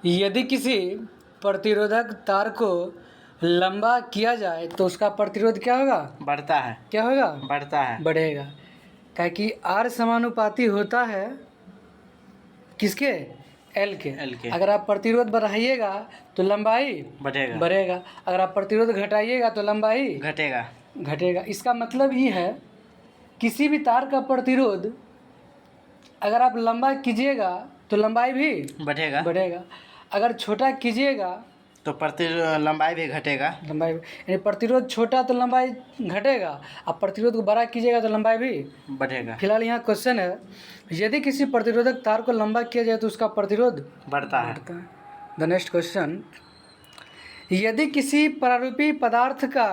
यदि किसी प्रतिरोधक तार को लंबा किया जाए तो उसका प्रतिरोध क्या होगा? बढ़ता है। क्या होगा? बढ़ता है। बढ़ेगा। क्या कि R समानुपाती होता है किसके? L के। L के। अगर आप प्रतिरोध बढ़ाइएगा तो लंबाई बढ़ेगा। बढ़ेगा, अगर आप प्रतिरोध घटाइएगा तो लंबाई घटेगा। घटेगा। इसका मतलब ये है किसी भी तार का प्रतिरोध अगर आप लंबा कीजिएगा तो लंबाई भी बढ़ेगा। बढ़ेगा, अगर छोटा कीजिएगा तो लंबाई भी घटेगा। लंबाई यानी प्रतिरोध छोटा तो लंबाई घटेगा, अब प्रतिरोध को बड़ा कीजिएगा तो लंबाई भी बढ़ेगा। फिलहाल यहाँ क्वेश्चन है, यदि किसी प्रतिरोधक तार को लंबा किया जाए तो उसका प्रतिरोध बढ़ता है। द नेक्स्ट क्वेश्चन, यदि किसी प्रारूपी पदार्थ का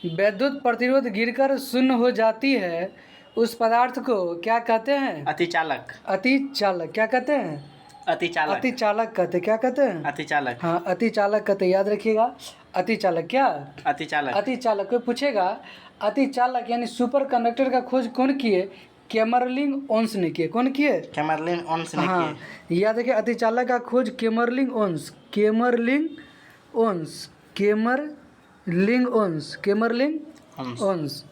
विद्युत प्रतिरोध गिरकर शून्य हो जाती है उस पदार्थ को क्या कहते हैं? अतिचालक। अतिचालक। क्या कहते हैं? अतिचालक। अतिचालक कहते, क्या कहते हैं? अतिचालक। हाँ, अतिचालक कहते, याद रखिएगा। अतिचालक क्या? अतिचालक। अतिचालक। कोई पूछेगा अतिचालक यानी सुपर कंडक्टर का खोज कौन किए? कैमरलिन ओन्स ने किए। कौन किए? कैमरलिन ओन्स ने हाँ, किए। याद रखिए अतिचालक का खोज कैमरलिन ओन्स। कैमरलिन ओन्स। कैमरलिन ओन्स। कैमरलिन ओन्स।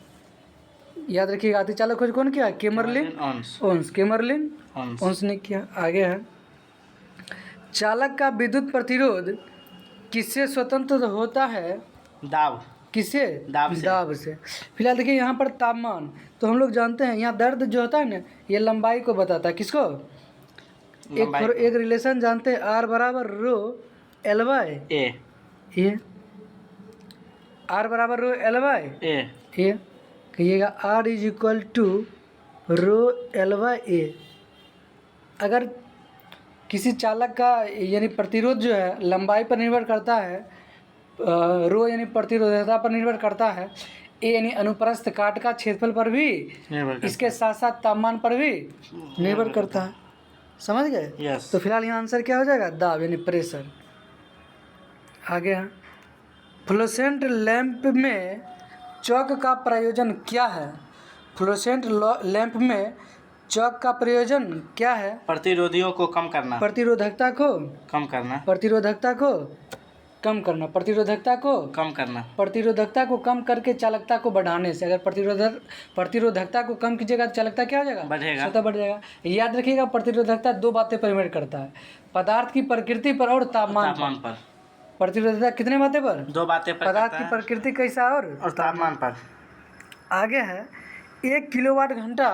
याद रखिएगा अतिचालक खोज कौन किया? कैमरलिन ओन्स। कैमरलिन ओन्स ने किया। आगे है, चालक का विद्युत प्रतिरोध किससे स्वतंत्र होता है? दाब। किससे? दाब से। दाब से। फिलहाल देखिए यहाँ पर तापमान तो हम लोग जानते हैं, यहाँ दर्द जो होता है ना ये लंबाई को बताता है। किसको? एक रिलेशन जानते हैं, R बराबर rho L by A. R बराबर रो L बाय ए। कहिएगा R is equal to rho L by A. अगर किसी चालक का यानी प्रतिरोध जो है लंबाई पर निर्भर करता है, रो यानी प्रतिरोधकता पर निर्भर करता है, ए यानी अनुप्रस्थ काट का क्षेत्रफल पर भी, इसके साथ साथ तापमान पर भी निर्भर करता है। समझ गए? यस। तो फिलहाल यहाँ आंसर क्या हो जाएगा? दाब यानी प्रेशर। आगे है, फ्लोसेंट लैंप में चौक का प्रयोजन क्या है? फ्लोसेंट लैंप में चौक का प्रयोजन क्या है? प्रतिरोधियों को कम करना। प्रतिरोधकता को कम करना। प्रतिरोधकता को कम करना। प्रतिरोधकता को कम करना। प्रतिरोधकता को कम करके चालकता को बढ़ाने से। अगर प्रतिरोधकता को कम कीजिएगा तो चालकता क्या हो जाएगा? बढ़ेगा। स्वतः बढ़ जाएगा। याद रखिएगा प्रतिरोधकता दो बातें पर निर्भर करता है, पदार्थ की प्रकृति पर और तापमान पर। प्रतिरोधकता कितने बातें पर? दो बातें पर। पदार्थ की प्रकृति कैसा और तापमान पर। आगे है, 1 किलोवाट घंटा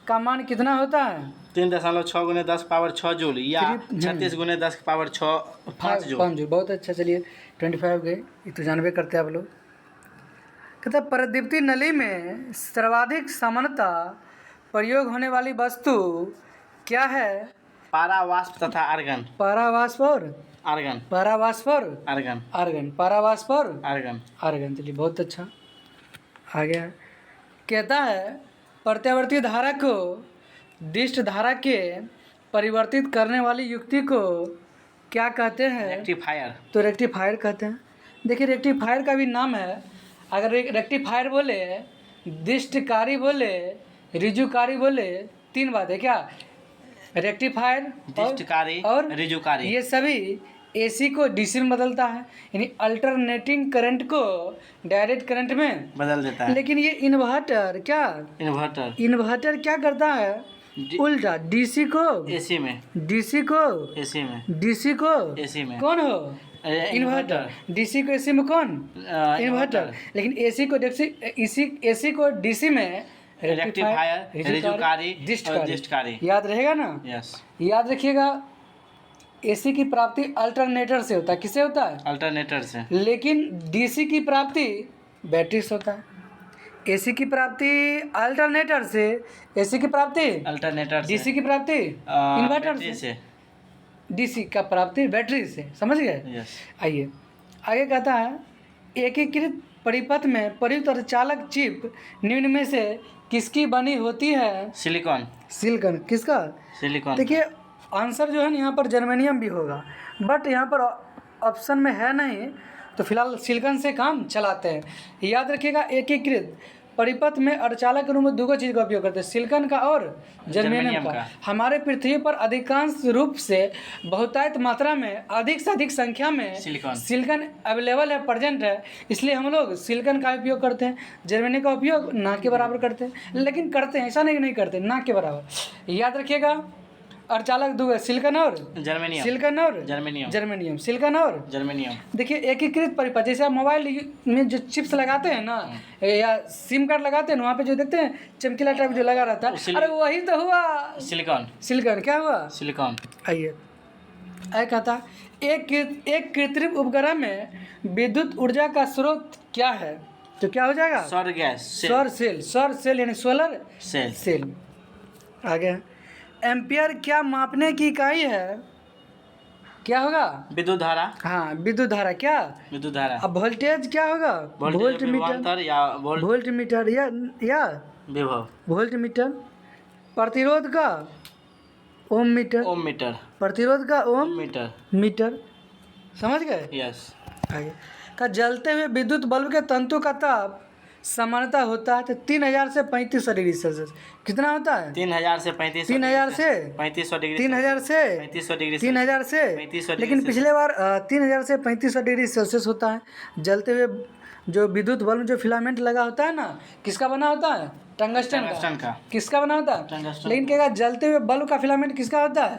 का मान कितना होता है? 3.6 गुने 10 पावर 6 जूल या 36 गुने 10 पावर 5 जूल। बहुत अच्छा। चलिए 25 गए, ये तो जानबे करते हैं आप लोग। कहते हैं प्रदीप्ति नली में सर्वाधिक सामान्यतः प्रयोग होने वाली वस्तु क्या है? पारावाष्प तथा आर्गन। पारावाष्प और आर्गन। पारावाष्प और आर्गन। आर्गन। पारावाष्प और आर्गन। आर्गन। चलिए बहुत अच्छा। आगे है, कहता है प्रत्यावर्ती धारा को दिष्ट धारा के परिवर्तित करने वाली युक्ति को क्या कहते हैं? रेक्टिफायर। तो रेक्टिफायर कहते हैं। देखिए रेक्टिफायर का भी नाम है। अगर रेक्टिफायर बोले, दिष्टकारी बोले, रिजुकारी बोले, तीन बात है क्या? रेक्टिफायर, दिष्टकारी और रिजुकारी, ये सभी AC को DC में बदलता है, यानी अल्टरनेटिंग करंट को डायरेक्ट करंट में बदल देता है। लेकिन ये इन्वर्टर क्या? इन्वर्टर क्या करता है? उल्टा DC को AC में, DC को AC में, DC को AC में। कौन हो? इन्वर्टर। DC को AC में कौन? इन्वर्टर। लेकिन AC को DC में रेक्टिफायर, रिजुकारी, दिष्टकारी। याद रहेगा ना? यस। याद रखिएगा AC की प्राप्ति अल्टरनेटर से होता है। किससे होता है? अल्टरनेटर से। लेकिन DC की प्राप्ति बैटरी से होता है। AC की प्राप्ति अल्टरनेटर से, AC की प्राप्ति अल्टरनेटर से, DC की प्राप्ति इन्वर्टर से, DC का प्राप्ति बैटरी से। समझ गए? यस। आइए आगे कहता है, एकीकृत परिपथ में प्रयुक्त अर्धचालक चिप निम्न में से किसकी बनी होती है? सिलिकॉन। सिलिकॉन किसका? सिलिकॉन। देखिए आंसर जो है ना यहाँ पर जर्मेनियम भी होगा, बट यहाँ पर ऑप्शन में है नहीं, तो फिलहाल सिलिकॉन से काम चलाते हैं। याद रखिएगा एकीकृत परिपथ में अर्धचालक के रूप में दो चीज़ का उपयोग करते हैं, सिलिकॉन का और जर्मेनियम का। हमारे पृथ्वी पर अधिकांश रूप से बहुतायत मात्रा में अधिक से अधिक संख्या में सिलिकॉन अवेलेबल है, प्रेजेंट है, इसलिए हम लोग सिलिकॉन का उपयोग करते हैं। जर्मेनियम का उपयोग ना के बराबर करते हैं, लेकिन करते हैं, ऐसा नहीं करते, ना के बराबर। याद रखिएगा, अर्धचालक दो है, सिलिकॉन और जर्मेनियम, सिलिकॉन और जर्मेनियम, सिलिकॉन और जर्मेनियम। देखिए एकीकृत परिपथ, जैसे आप मोबाइल में जो चिप्स लगाते हैं ना, या सिम कार्ड लगाते हैं ना, वहाँ पे जो देखते हैं चमकीला टाइप जो लगा रहता है, अरे वही तो हुआ सिलिकॉन। क्या हुआ? सिलिकॉन। आइए कहता एक कृत्रिम उपग्रह में विद्युत ऊर्जा का स्रोत क्या है? तो क्या हो जाएगा? सौर सेल यानी सोलर सेल। आगे, एम्पियर क्या मापने की इकाई है? क्या होगा? विद्युत धारा। हाँ, विद्युत धारा। क्या? विद्युत धारा। अब वोल्टेज क्या होगा? वोल्ट मीटर या वोल्ट मीटर। प्रतिरोध का ओम मीटर। प्रतिरोध का ओम मीटर। समझ गए? यस। आगे का जलते हुए विद्युत बल्ब के तंतु का ताप सामान्यतः होता है तो 3000 से 3500 डिग्री सेल्सियस। कितना होता है? 3000 से 3500। लेकिन पिछले बार 3000 से 3500 डिग्री सेल्सियस होता है। जलते हुए जो विद्युत बल्ब जो फिलामेंट लगा होता है ना, किसका बना होता है? टंगस्टन का। किसका बना होता है? लेकिन क्या जलते हुए बल्ब का फिलामेंट किसका होता है?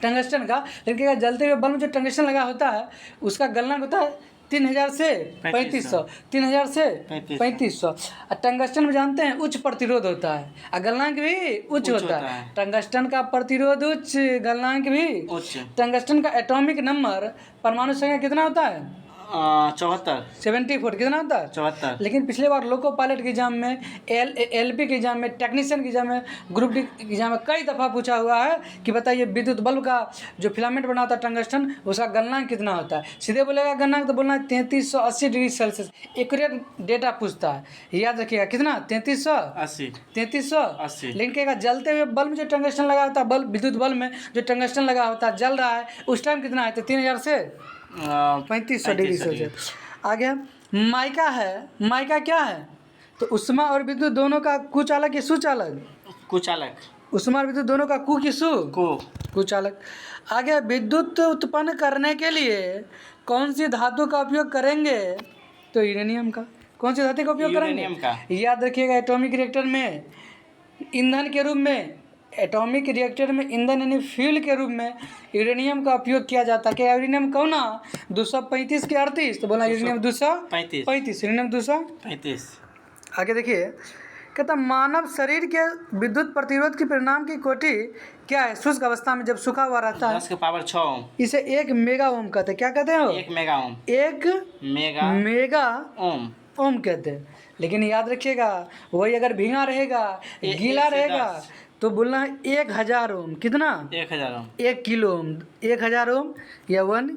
टंगस्टन का। लेकिन क्या जलते हुए बल्ब में जो टंगस्टन लगा होता है उसका गलनांक होता है 3000 से 3500। 3000 से 3500। टंगस्टन में जानते हैं उच्च प्रतिरोध होता है और गलनांक भी उच्च होता है। टंगस्टन का प्रतिरोध उच्च, गलनांक भी उच्च। टंगस्टन का एटॉमिक नंबर, परमाणु संख्या कितना होता है? 74 कितना होता है? 74। लेकिन पिछले बार लोको पायलट के एग्जाम में, LP के एग्जाम में, टेक्नीशियन के एग्जाम में, ग्रुप डी के एग्जाम में कई दफ़ा पूछा हुआ है कि बताइए विद्युत बल्ब का जो फिलामेंट बना होता है टंगस्टन, उसका गलनांक कितना होता है? सीधे बोलेगा गलनांक तो बोलना है 3380 डिग्री सेल्सियस। एक्यूरेट डेटा पूछता है, याद रखिएगा कितना? 3380। लेकिन कहेगा जलते हुए बल्ब में जो टंगस्टन लगा होता है, बल्ब विद्युत बल्ब में जो टंगस्टन लगा होता है जल रहा है, उस टाइम कितना है? तो 3000 से 3500 डिग्री सेल्सियस। आगे माइका है। माइका क्या है? तो उष्मा और विद्युत दोनों का कुचालक या सुचालक? उष्मा और विद्युत दोनों का कुचालक। आगे विद्युत उत्पन्न करने के लिए कौन सी धातु का उपयोग करेंगे? तो यूरेनियम का। कौन सी धातु का उपयोग करेंगे? याद रखिएगा, एटॉमिक रिएक्टर में ईंधन के रूप में, एटॉमिक रिएक्टर में ईंधन यानी फ्यूल के रूप में यूरेनियम का उपयोग किया जाता है। क्या यूरेनियम कौन ना 235 के 38? तो बोला यूरेनियम 235। यूरेनियम 235। आगे देखिए, कहता मानव शरीर के विद्युत प्रतिरोध के परिणाम की कोटि क्या है? शुष्क अवस्था में जब सूखा हुआ रहता है 10 के पावर 6। इसे 1 मेगा ओम कहते हैं। क्या कहते हैं? 1 मेगा ओम कहते हैं। लेकिन याद रखिएगा, वही अगर भींगा रहेगा, गीला रहेगा, तो बोलना है 1000 ओम। कितना? 1000 ओम। 1 किलो ओम। 1000 ओम या 1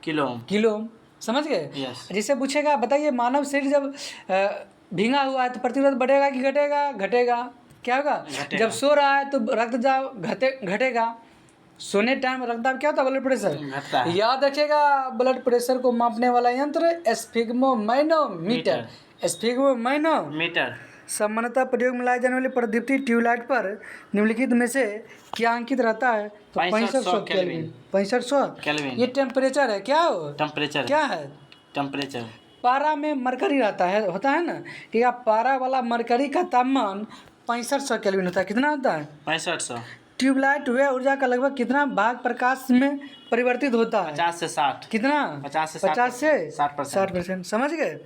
किलो ओम। समझ गए? जिससे पूछेगा बताइए मानव शरीर जब भींगा हुआ है तो प्रतिरोध बढ़ेगा कि घटेगा? क्या होगा? जब सो रहा है तो रक्तचाप घटेगा। सोने टाइम रक्तचाप क्या होता है? Blood pressure. याद रखिएगा, ब्लड प्रेशर को मापने वाला यंत्र स्फिग्मोमैनोमीटर। सामान्यतः प्रयोग में लाए जाने वाली प्रदीप्ति ट्यूबलाइट पर निम्नलिखित में से क्या अंकित रहता है? तो 6500 केल्विन। 6500 ये टेम्परेचर है। क्या हो? टेम्परेचर क्या है? टेम्परेचर। पारा में मरकरी रहता है, होता है ना, कि आप पारा वाला मरकरी का तापमान 6500 केल्विन होता है। कितना होता है? 6500। ट्यूबलाइट वे ऊर्जा का लगभग कितना भाग प्रकाश में परिवर्तित होता है? 50 से 60। कितना? 50 से 60%। समझ गए?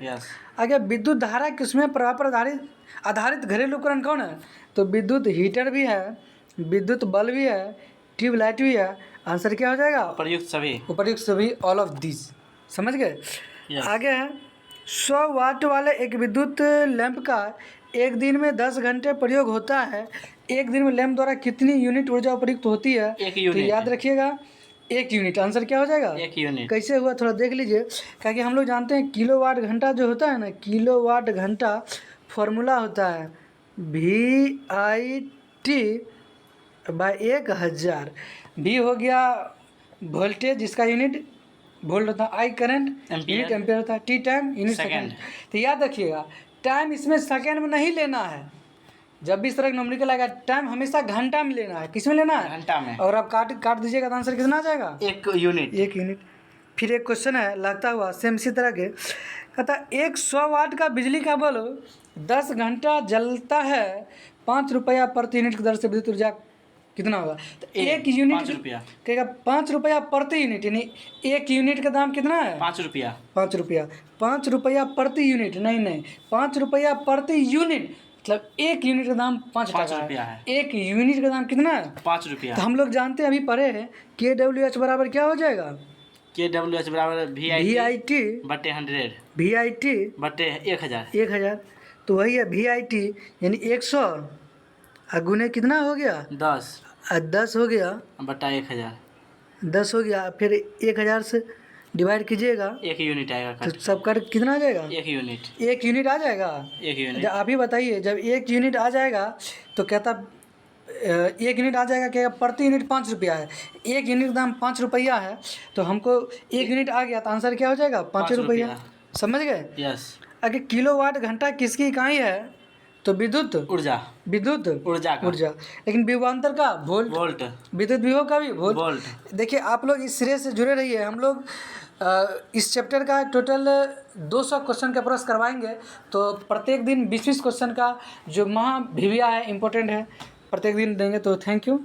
आगे विद्युत धारा किसमें प्रभाव पर आधारित घरेलू उपकरण कौन है? तो विद्युत हीटर भी है, विद्युत बल्ब भी है, ट्यूबलाइट भी है। आंसर क्या हो जाएगा? उपर्युक्त सभी, ऑल ऑफ दिस। समझ गए? आगे है 100 वाट वाले एक विद्युत लैंप का एक दिन में 10 घंटे प्रयोग होता है। एक दिन में लैंप द्वारा कितनी यूनिट ऊर्जा उपयुक्त होती है? 1 यूनिट। तो याद रखिएगा 1 यूनिट। आंसर क्या हो जाएगा? 1 यूनिट। कैसे हुआ थोड़ा देख लीजिए, क्योंकि हम लोग जानते हैं किलोवाट घंटा जो होता है ना, किलोवाट घंटा फॉर्मूला होता है VIT/1000। V हो गया वोल्टेज, जिसका यूनिट वोल्ट होता है। I करंट यूनिट एम्पियर होता है। T time unit second. तो याद रखिएगा टाइम इसमें सेकेंड में नहीं लेना है। जब भी इस तरह का न्यूमेरिकल आएगा टाइम हमेशा घंटा में लेना है। किस में लेना है? घंटा में। और आप काट दीजिएगा तो आंसर कितना आ जाएगा? 1 यूनिट। 1 यूनिट। फिर एक क्वेश्चन है लगता हुआ सेम इसी तरह के, कहता 100 वाट का बिजली का बल्ब 10 घंटा जलता है, 5 रुपया प्रति यूनिट की दर से विद्युत ऊर्जा कितना होगा? तो 1 यूनिट 5 रुपया कहेगा 5 रुपया प्रति यूनिट, यानी 1 यूनिट का दाम कितना है? 5 रुपया। 5 रुपया। 5 रुपया प्रति यूनिट, नहीं 5 रुपया प्रति यूनिट, मतलब 1 यूनिट का दाम 5 रुपया है। 1 यूनिट का दाम कितना है? 5 रुपया। तो हम लोग जानते हैं, अभी पढ़े हैं, KWH बराबर क्या हो जाएगा? KWH बराबर VIT बटे 100 VIT बटे 1000। 1000। तो वही है VIT, यानी 100 और गुने कितना हो गया? 10 और 10 हो गया बटा 1000। 10 हो गया, फिर 1000 से डिवाइड कीजिएगा 1 यूनिट आएगा। तो सब कर कितना आ जाएगा? 1 यूनिट। 1 यूनिट आ जाएगा। 1 यूनिट। आप ही बताइए, जब 1 यूनिट आ जाएगा तो कहता 1 यूनिट आ जाएगा क्या? प्रति यूनिट 5 रुपया है, 1 यूनिट का दाम 5 रुपया है, तो हमको 1 यूनिट आ गया तो आंसर क्या हो जाएगा? 5 रुपया। समझ गए? यस। अगर किलोवाट घंटा किसकी इकाई है? तो विद्युत ऊर्जा ऊर्जा। लेकिन विभवांतर का वोल्ट। विद्युत विभव का भी वोल्ट। देखिए आप लोग इस सिरे से जुड़े रहिए। हम लोग इस चैप्टर का टोटल 200 क्वेश्चन का प्रयास करवाएंगे। तो प्रत्येक दिन 20-20 क्वेश्चन का जो महा भिविया है, इम्पोर्टेंट है, प्रत्येक दिन देंगे। तो थैंक यू।